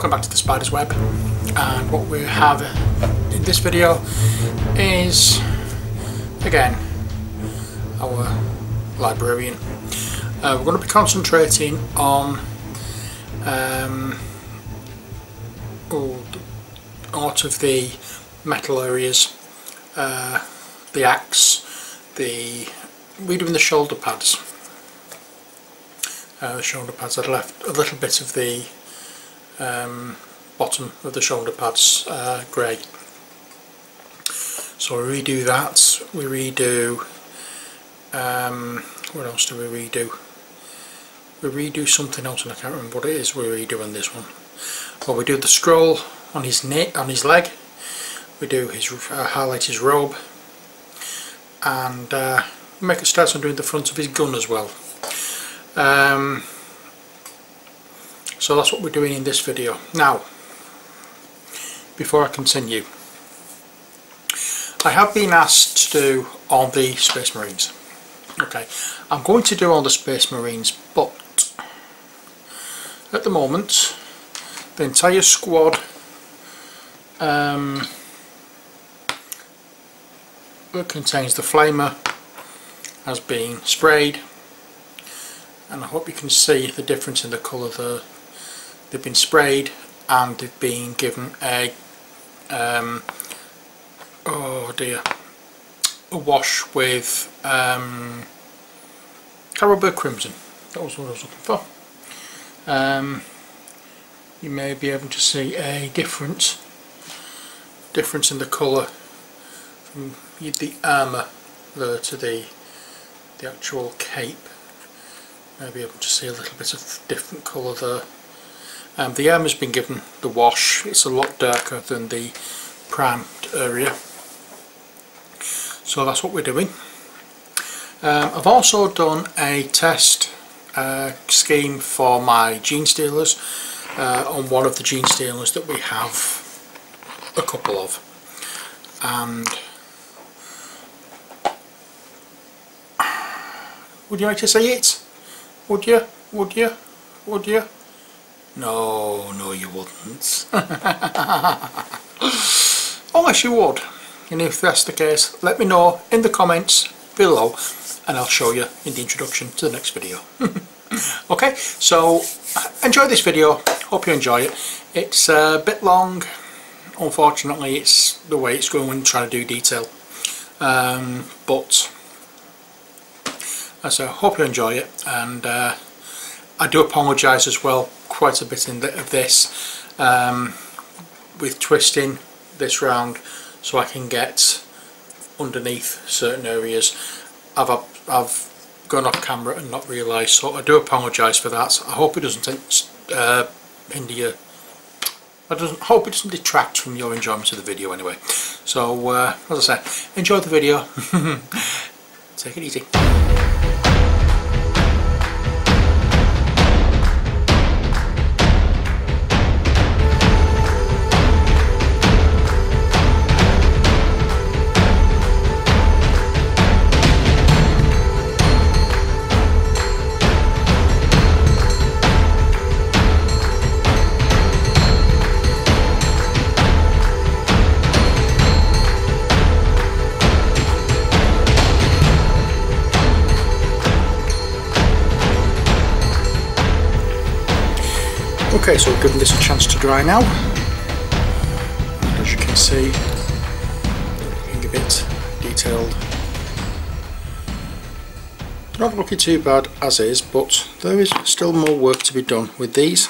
welcome back to the Spider's Web, and what we have in this video is again our Librarian. We're going to be concentrating on out of the metal areas, the axe, redoing the shoulder pads. The shoulder pads, I'd left a little bit of the bottom of the shoulder pads grey, so we redo that. We redo what else do we redo? We redo something else and I can't remember what it is we redo on this one. Well, we do the scroll on his neck, on his leg. We do his highlight his robe, and make a start on doing the front of his gun as well. So that's what we're doing in this video. Now, before I continue, I have been asked to do all the Space Marines. Okay, I'm going to do all the Space Marines, but at the moment the entire squad that contains the flamer has been sprayed, and I hope you can see the difference in the colour there. They've been sprayed and they've been given a oh dear, a wash with Caribou Crimson. That was what I was looking for. You may be able to see a difference in the colour from the armour there to the actual cape. Maybe able to see a little bit of different colour there. The armour's been given the wash. It's a lot darker than the primed area, so that's what we're doing. I've also done a test scheme for my gene stealers on one of the gene stealers that we have a couple of, and would you like to see it? Would you? Would you? Would you? No, no you wouldn't. Unless you would. And if that's the case, let me know in the comments below and I'll show you in the introduction to the next video. Okay, so enjoy this video. Hope you enjoy it. It's a bit long. Unfortunately, it's the way it's going when trying to do detail. But so I hope you enjoy it, and I do apologise as well quite a bit of this with twisting this round so I can get underneath certain areas. I've gone off camera and not realised, so I do apologise for that. I hope it doesn't hinder you. I hope it doesn't detract from your enjoyment of the video anyway. So as I say, enjoy the video. Take it easy. Okay, so we've given this a chance to dry now, and as you can see, looking a bit detailed. Not looking too bad as is, but there is still more work to be done with these.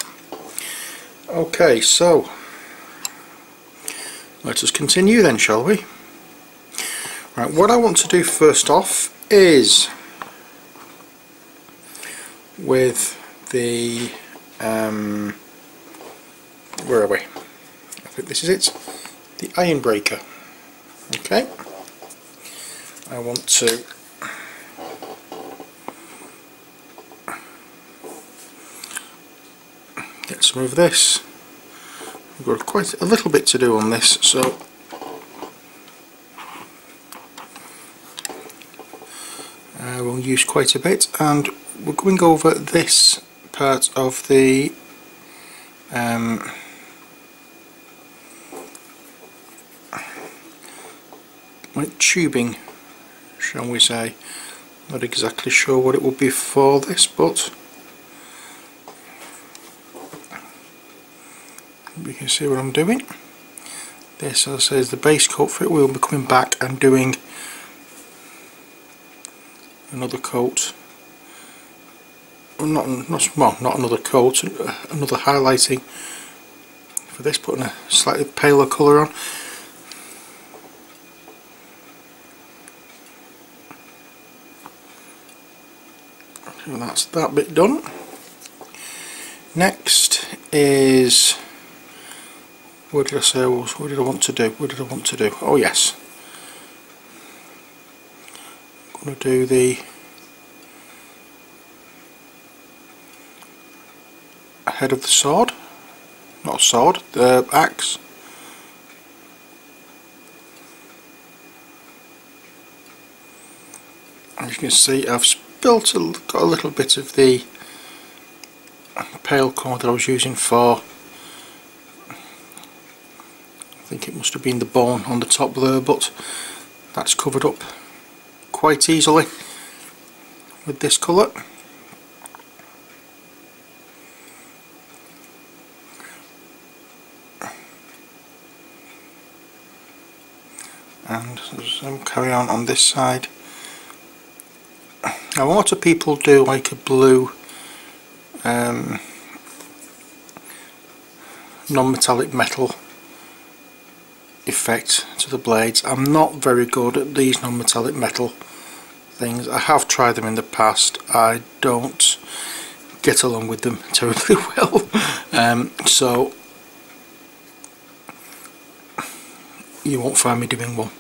Okay, so let us continue then, shall we? Right, what I want to do first off is with the where are we? I think this is it. The iron breaker. Okay. I want to get some of this. We've got quite a little bit to do on this, so we'll use quite a bit, and we're going over this part of the like tubing, shall we say. Not exactly sure what it would be for this, but you can see what I'm doing. This, as I say, is the base coat for it. We'll be coming back and doing another coat. Not another coat, another highlighting for this, putting a slightly paler colour on. And that's that bit done. Next is, what did I say? What did I want to do? What did I want to do? Oh yes, I'm going to do the head of the sword, not sword, the axe. As you can see, I've got a little bit of the pale colour that I was using for, I think it must have been the bone on the top there, but that's covered up quite easily with this colour. And so carry on this side. Now a lot of people do like a blue non-metallic metal effect to the blades. I'm not very good at these non-metallic metal things. I have tried them in the past. I don't get along with them terribly well, so you won't find me doing one.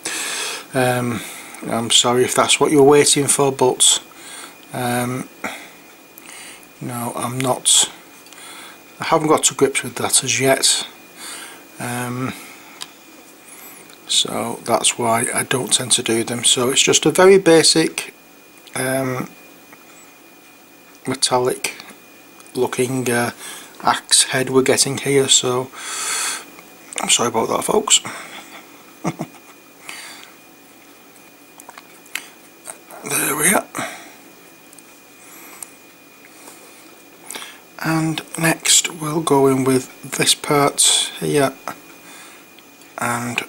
I'm sorry if that's what you're waiting for, but no, I'm not. I haven't got to grips with that as yet, so that's why I don't tend to do them. So it's just a very basic metallic looking axe head we're getting here, so I'm sorry about that, folks. There we are. And next we'll go in with this part here, and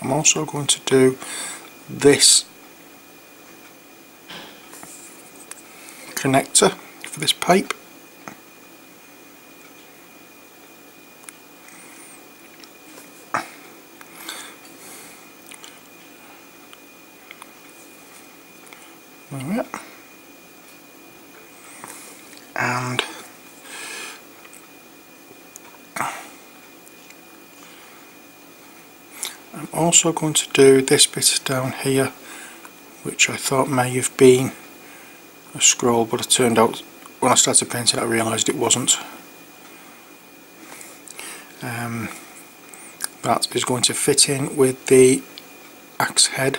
I'm also going to do this connector for this pipe. There we are. And I'm also going to do this bit down here, which I thought may have been a scroll, but it turned out when I started painting I realised it wasn't. That is going to fit in with the axe head.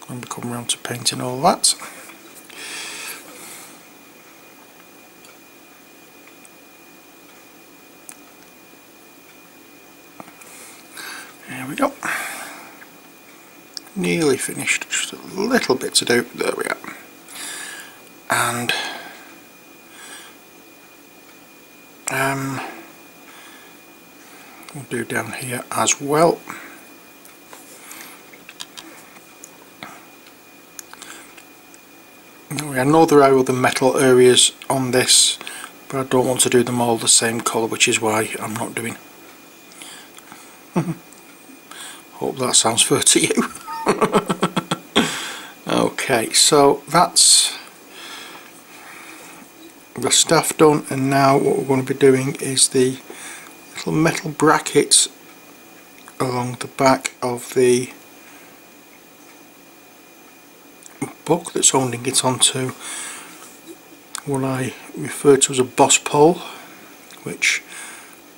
And we come around to painting all that. There we go. Nearly finished, just a little bit to do. There we are. And we'll do down here as well. I know there are other metal areas on this, but I don't want to do them all the same colour, which is why I'm not doing. Hope that sounds fair to you. Okay, so that's the stuff done, and now what we're going to be doing is the little metal brackets along the back of the book that's holding it onto what I refer to as a boss pole, which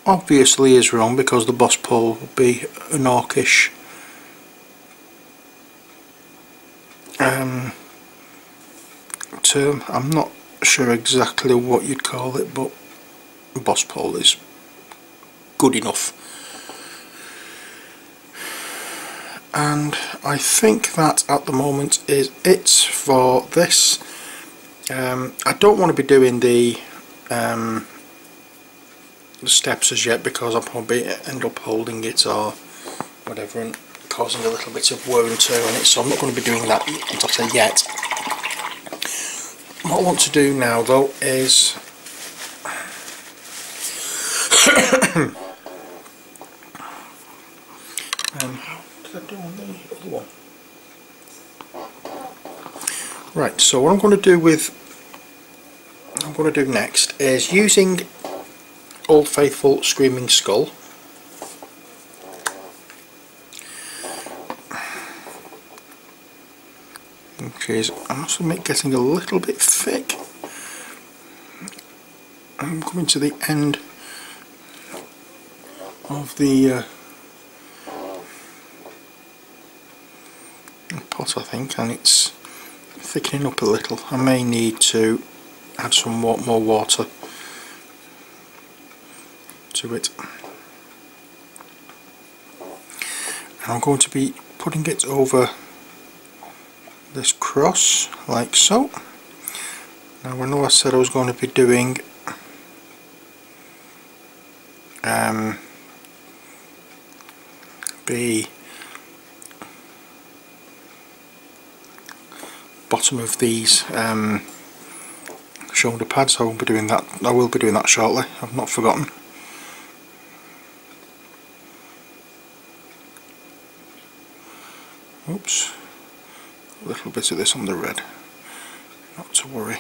obviously is wrong because the boss pole would be an orcish term. I'm not sure exactly what you'd call it, but boss pole is good enough. And I think that at the moment is it for this. I don't want to be doing the steps as yet, because I'll probably end up holding it or whatever and causing a little bit of wear and tear on it, so I'm not going to be doing that, as I say, yet. What I want to do now though is how did I do on the other one? Right, so what I'm going to do next is using Old Faithful Screaming Skull. Which is, I must admit, getting a little bit thick. I'm coming to the end of the pot, I think, and it's thickening up a little. I may need to add some more water to it. And I'm going to be putting it over this cross like so. Now, I know I said I was going to be doing the bottom of these shoulder pads. I will be doing that shortly. I've not forgotten. Oops, a little bit of this on the red, not to worry.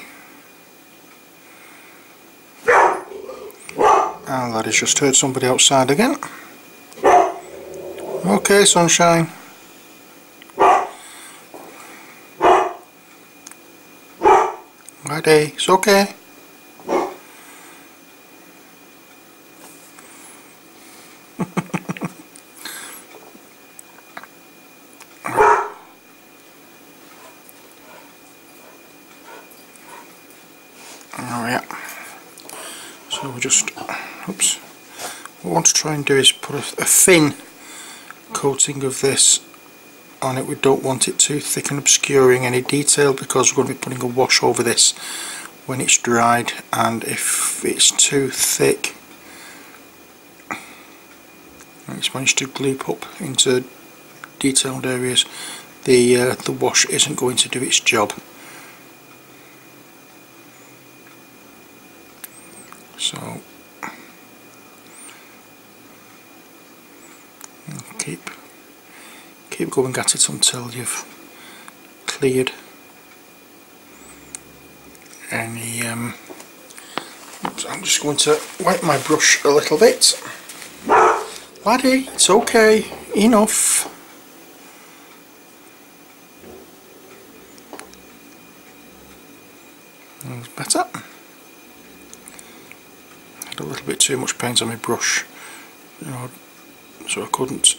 And that has just heard somebody outside again. Okay, sunshine. Righty, it's okay. So we just, oops, what we want to try and do is put a thin coating of this on it. We don't want it too thick and obscuring any detail, because we're going to be putting a wash over this when it's dried, and if it's too thick and it's managed to gloop up into detailed areas, the wash isn't going to do its job. So keep going at it until you've cleared any oops, I'm just going to wipe my brush a little bit. Laddie, it's okay, enough. That's better. A little bit too much paint on my brush, you know, so I couldn't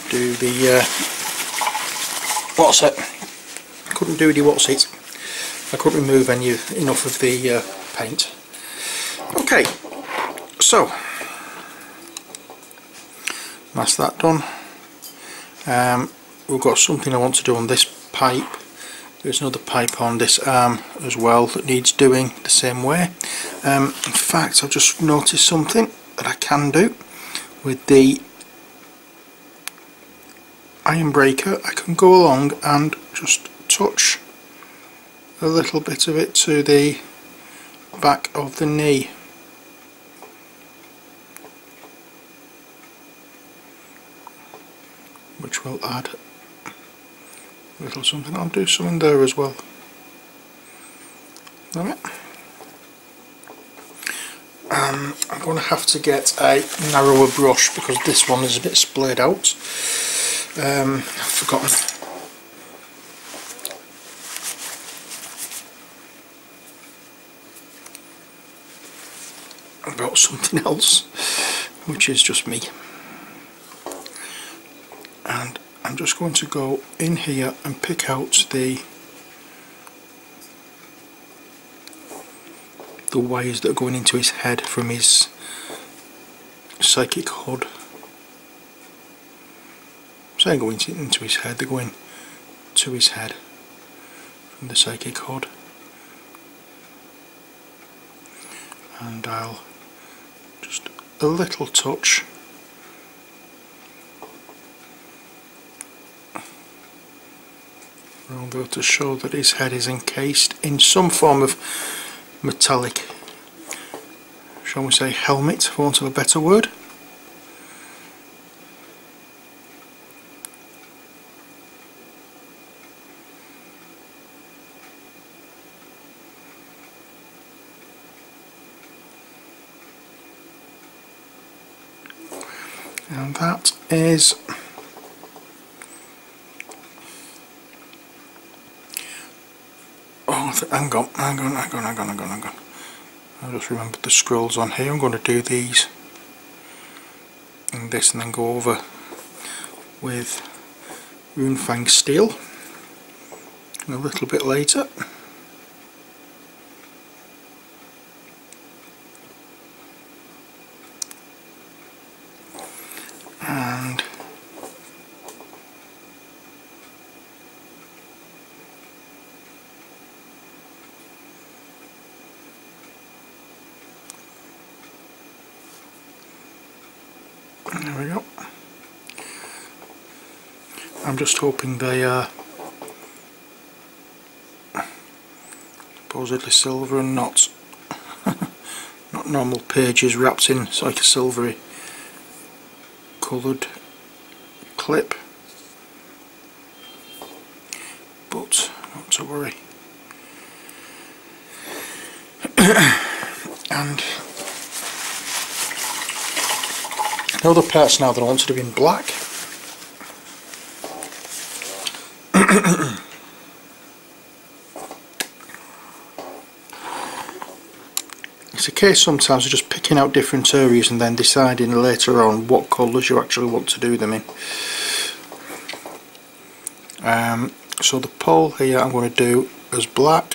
do the what's it? Couldn't do the what's it? I couldn't remove enough of the paint. Okay, so that's that done. We've got something I want to do on this pipe. There's another pipe on this arm as well that needs doing the same way. In fact, I've just noticed something that I can do with the iron breaker. I can go along and just touch a little bit of it to the back of the knee. Which will add a little something. I'll do something there as well. Alright. I'm going to have to get a narrower brush because this one is a bit splayed out. I've forgotten. About something else, which is just me. just going to go in here and pick out the wires that are going into his head from his psychic hood. I'm saying going into his head, they're going to his head from the psychic hood. And I'll just a little touch around there to show that his head is encased in some form of metallic, shall we say, helmet, for want of a better word. And that is hang on. I just remembered the scrolls on here. I'm going to do these and this and then go over with Runefang steel a little bit later. And there we go. I'm just hoping they are supposedly silver and not not normal pages wrapped in like a silvery coloured clip, but not to worry. And the other parts now that I want to do in black. It's a case sometimes of just picking out different areas and then deciding later on what colours you actually want to do them in. So the pole here I'm going to do as black.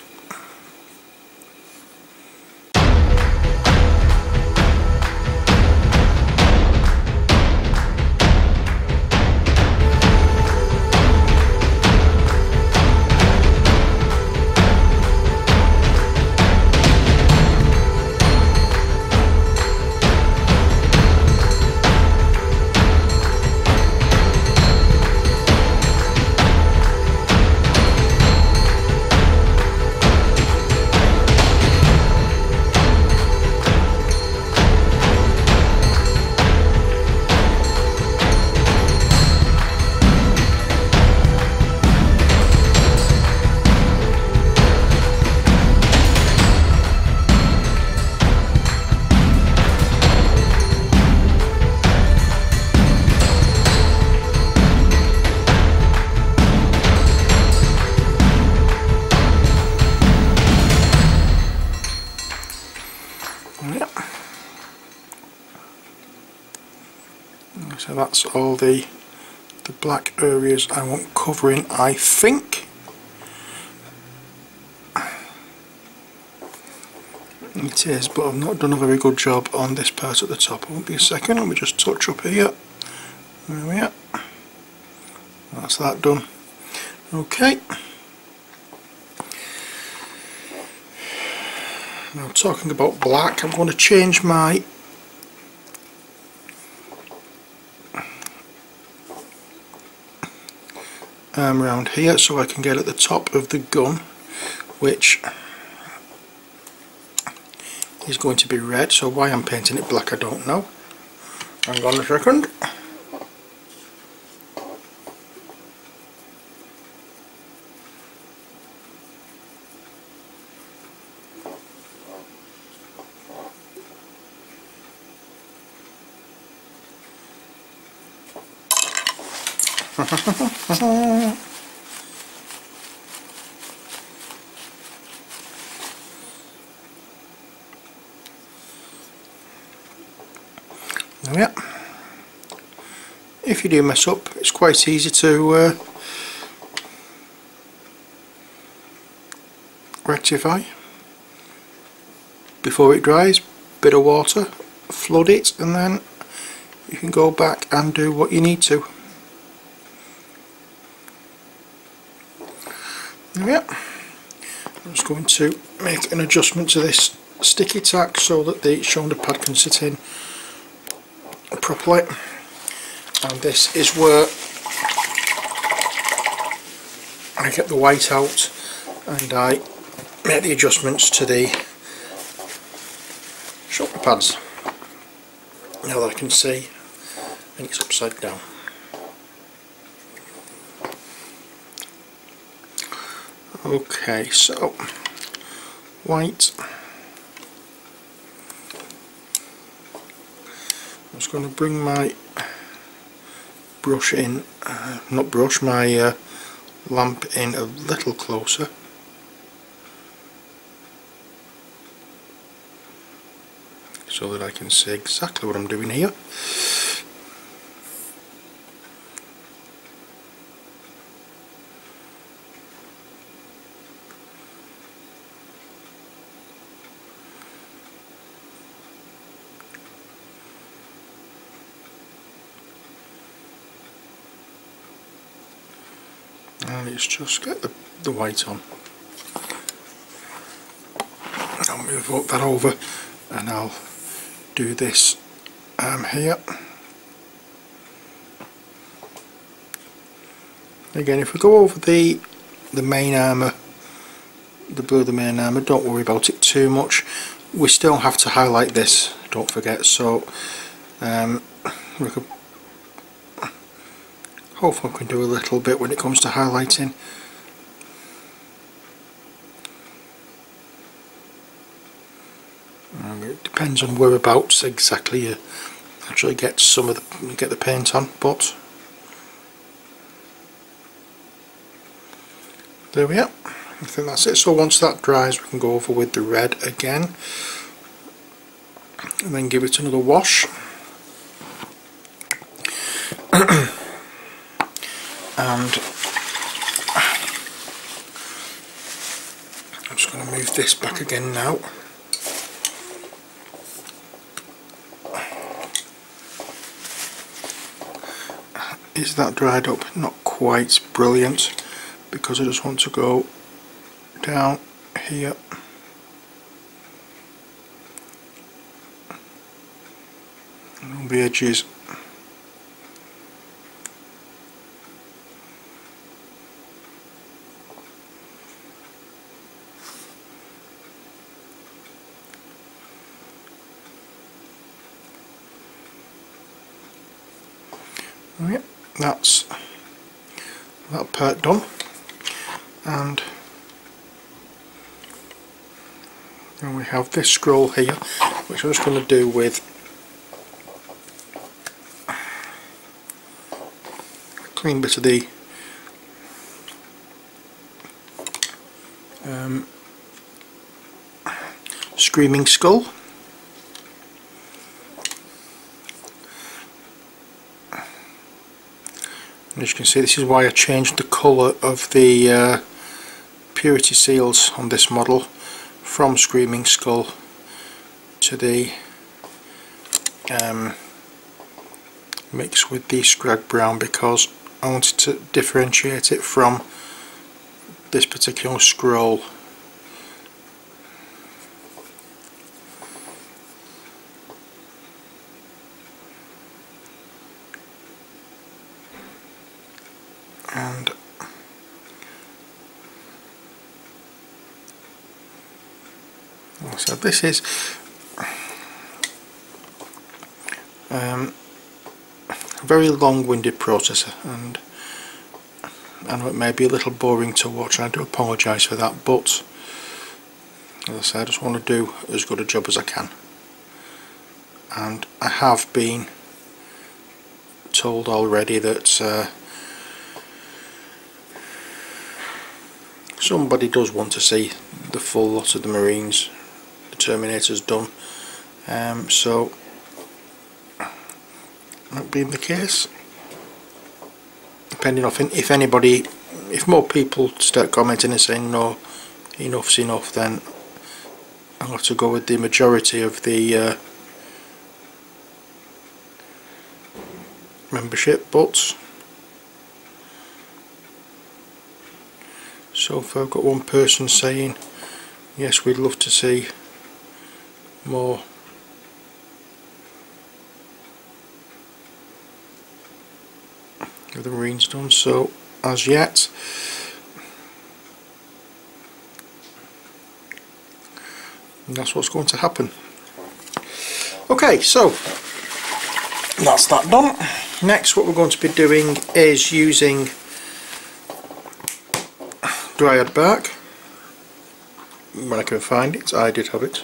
So that's all the black areas I want covering, I think. It is, but I've not done a very good job on this part at the top. It won't be a second, let me just touch up here. There we are. That's that done. Okay. Now talking about black, I'm going to change my arm around here so I can get at the top of the gun, which is going to be red. So why I'm painting it black I don't know. Hang on a second. There we are. if you do mess up, it's quite easy to rectify. Before it dries, bit of water, flood it, and then you can go back and do what you need to. There we are. I'm just going to make an adjustment to this sticky tack so that the shoulder pad can sit in properly, and this is where I get the white out and I make the adjustments to the shoulder pads. Now that I can see, and it's upside down. Okay, so white. I'm just going to bring my brush in, not brush, my lamp in a little closer. So that I can see exactly what I'm doing here. And let's just get the white on. I'll move that over and I'll do this here. Again, if we go over the main armour, the blue of the main armour, don't worry about it too much. We still have to highlight this, don't forget, so we could hopefully we can do a little bit when it comes to highlighting. It depends on whereabouts exactly you actually get the paint on, but there we are. I think that's it. So once that dries, we can go over with the red again and then give it another wash. And I'm just going to move this back again now. Is that dried up? Not quite brilliant, because I just want to go down here on the edges. Yep, that's that part done, and then we have this scroll here, which I'm just going to do with a clean bit of the Screaming Skull. As you can see, this is why I changed the colour of the purity seals on this model from Screaming Skull to the mix with the Scrag Brown, because I wanted to differentiate it from this particular scroll. And so this is a very long-winded process, and I know it may be a little boring to watch, and I do apologise for that, but as I say, I just want to do as good a job as I can, and I have been told already that somebody does want to see the full lot of the Marines, the Terminators done, so that being the case, depending on if anybody, if more people start commenting and saying no, enough's enough, then I'll have to go with the majority of the membership. But so far I've got one person saying yes, we'd love to see more. The Marines done. So as yet, and that's what's going to happen. Okay, so that's that done. Next, what we're going to be doing is using dryad bark when I can find it. I did have it.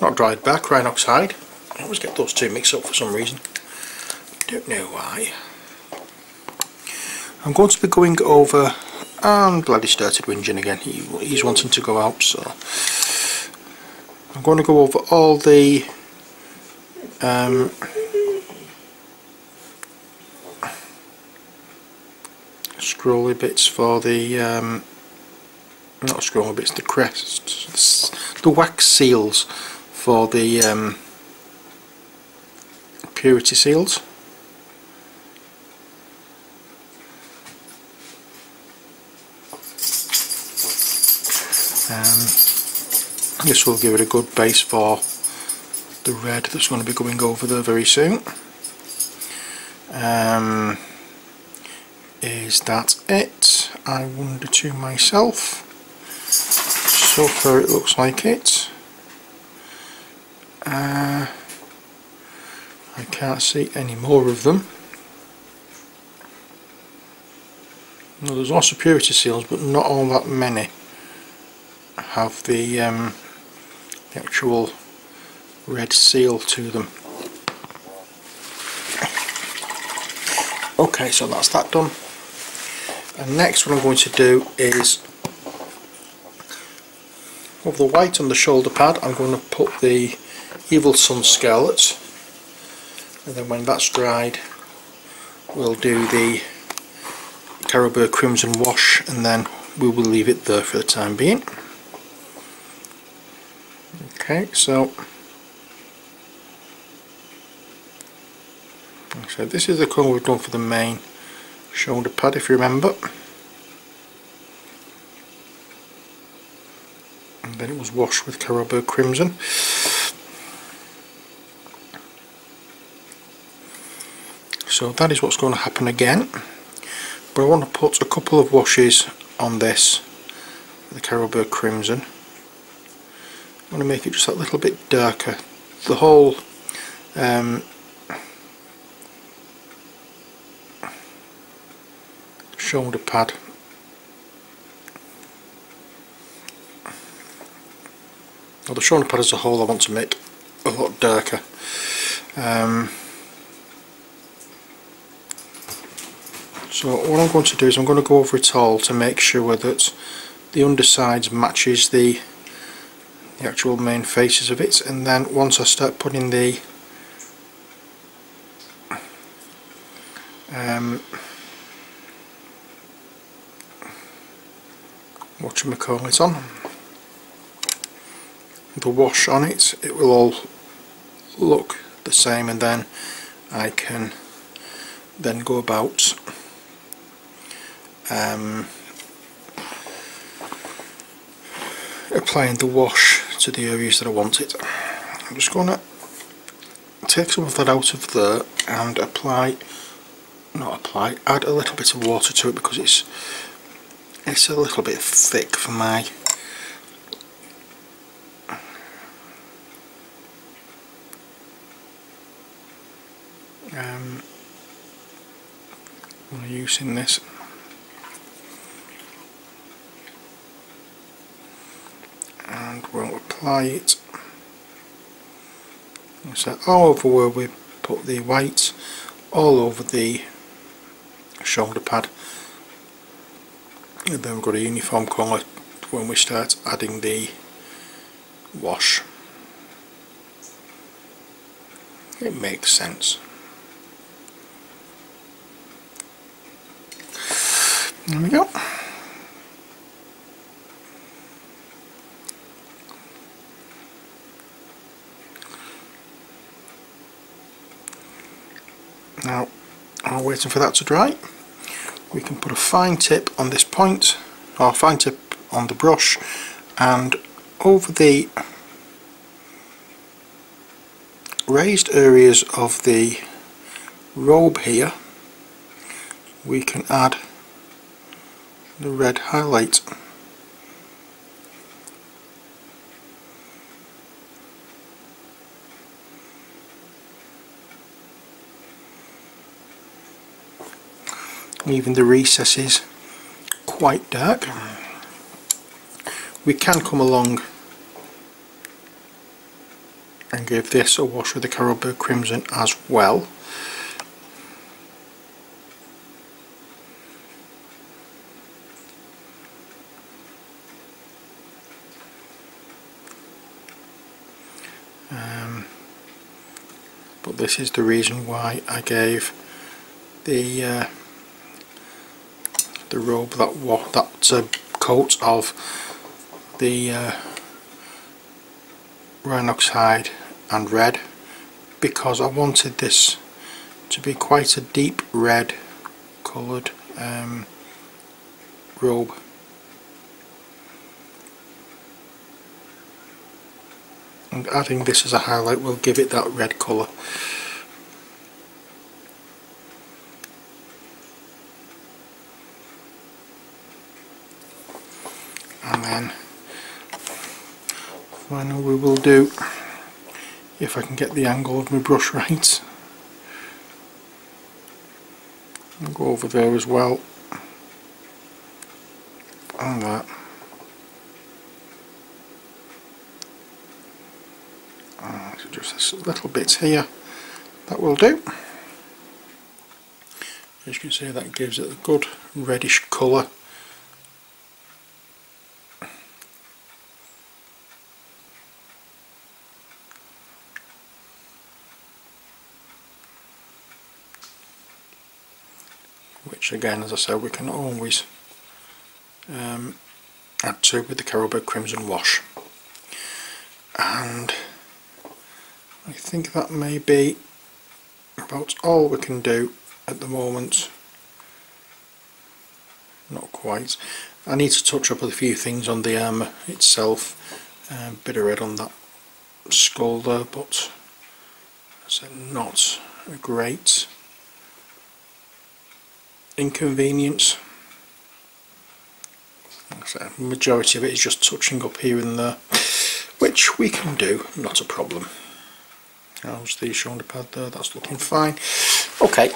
Not dryad bark, iron oxide. I always get those two mixed up for some reason. Don't know why. I'm going to be going over, I'm glad he started whinging again, he's wanting to go out, so I'm going to go over all the scrolly bits for the, not scrolly bits, the crests, the wax seals for the purity seals. This will give it a good base for the red that's going to be going over there very soon. Is that it? I wonder to myself. So far it looks like it. I can't see any more of them. No, there's lots of purity seals, but not all that many have the actual red seal to them. Okay, so that's that done. And next what I'm going to do is, with the white on the shoulder pad, I'm going to put the Evil Sun Scarlet, and then when that's dried we'll do the Caribou Crimson wash, and then we will leave it there for the time being. Okay, so this is the colour we've done for the main shoulder pad, if you remember, and then it was washed with Caribou Crimson. So that is what's going to happen again, but I want to put a couple of washes on this, the Caribou Crimson. I want to make it just a little bit darker. The whole shoulder pad, or the shoulder pad as a whole, I want to make a lot darker. So what I'm going to do is I'm going to go over it all to make sure that the undersides matches the actual main faces of it, and then once I start putting the whatchamacallit on, the wash on it, it will all look the same, and then I can then go about applying the wash to the areas that I want it. I'm just going to take some of that out of there and add a little bit of water to it, because it's a little bit thick for my using this. And we'll apply it so all over where we put the white, all over the shoulder pad, and then we've got a uniform colour when we start adding the wash. It makes sense. There we go. Now, while waiting for that to dry, we can put a fine tip on this point, or a fine tip on the brush, and over the raised areas of the robe here we can add the red highlight. Leaving the recesses quite dark. We can come along and give this a wash with the Carrollburg Crimson as well. But this is the reason why I gave the robe that coat of the Rhinox hide and red, because I wanted this to be quite a deep red coloured robe. And adding this as a highlight will give it that red colour. And then finally we will do, if I can get the angle of my brush right, I'll go over there as well, and that. So just this little bit here, that will do. As you can see, that gives it a good reddish colour. Which again, as I said, we can always add to with the Carrollburg Crimson wash. And I think that may be about all we can do at the moment. Not quite. I need to touch up a few things on the armour itself. A bit of red on that skull there, but as I said, not a great inconvenience. Like I said, the majority of it is just touching up here and there, which we can do, not a problem. How's the shoulder pad there? That's looking fine. Okay,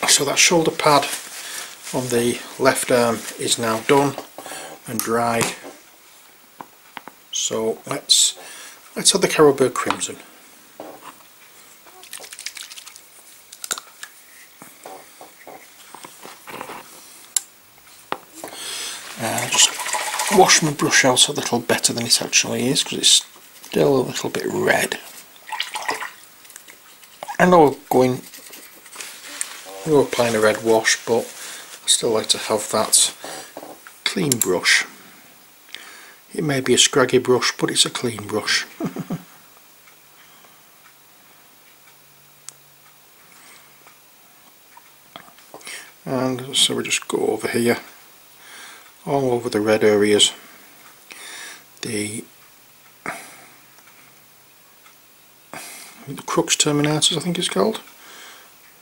so that shoulder pad on the left arm is now done and dried. So let's add the Carrollburg Crimson. Just wash my brush out a little better than it actually is, because it's still a little bit red. I know we're applying a red wash, but I still like to have that clean brush. It may be a scraggy brush, but it's a clean brush. And so we just go over here, all over the red areas, the crux terminators I think it's called.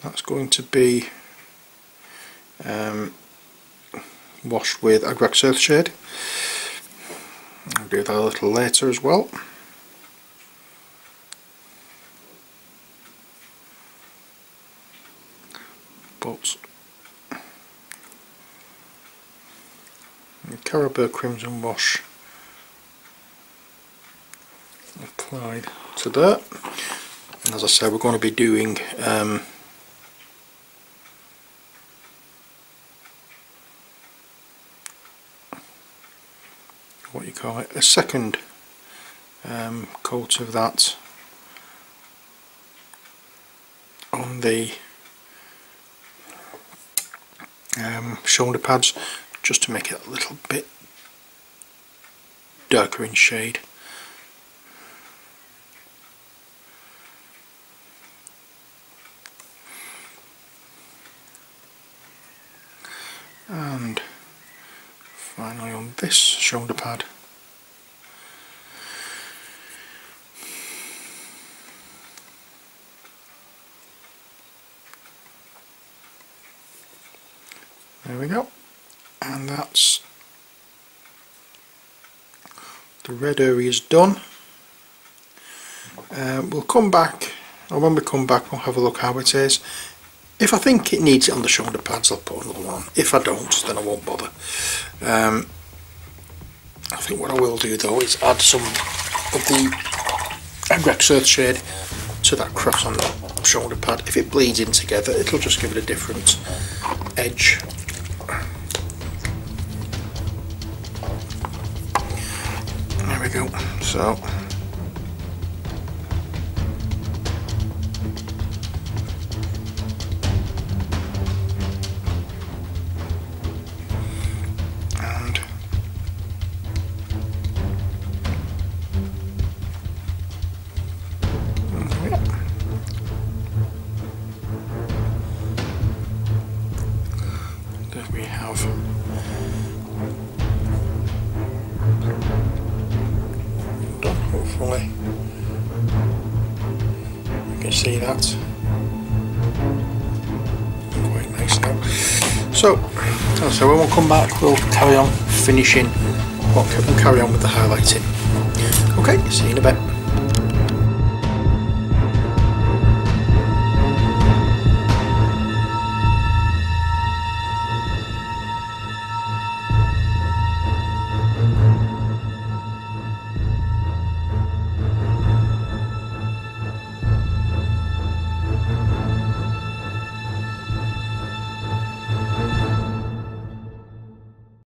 That's going to be washed with Agrax Earthshade. I'll do that a little later as well. But the Carrollburg Crimson wash applied to that, and as I said, we're going to be doing what you call it, a second coat of that shoulder pads, just to make it a little bit darker in shade. And finally on this shoulder pad, there we go, and that's the red area is done. We'll come back, or when we come back we'll have a look how it is. If I think it needs it on the shoulder pads, I'll put another one on. If I don't, then I won't bother. I think what I will do though is add some of the Grex Earth shade to that cross on the shoulder pad. If it bleeds in together, it'll just give it a different edge. There we go. So we have done, hopefully you can see that quite nice now. So when we'll come back we'll carry on finishing, we'll carry on with the highlighting. Okay, see you in a bit.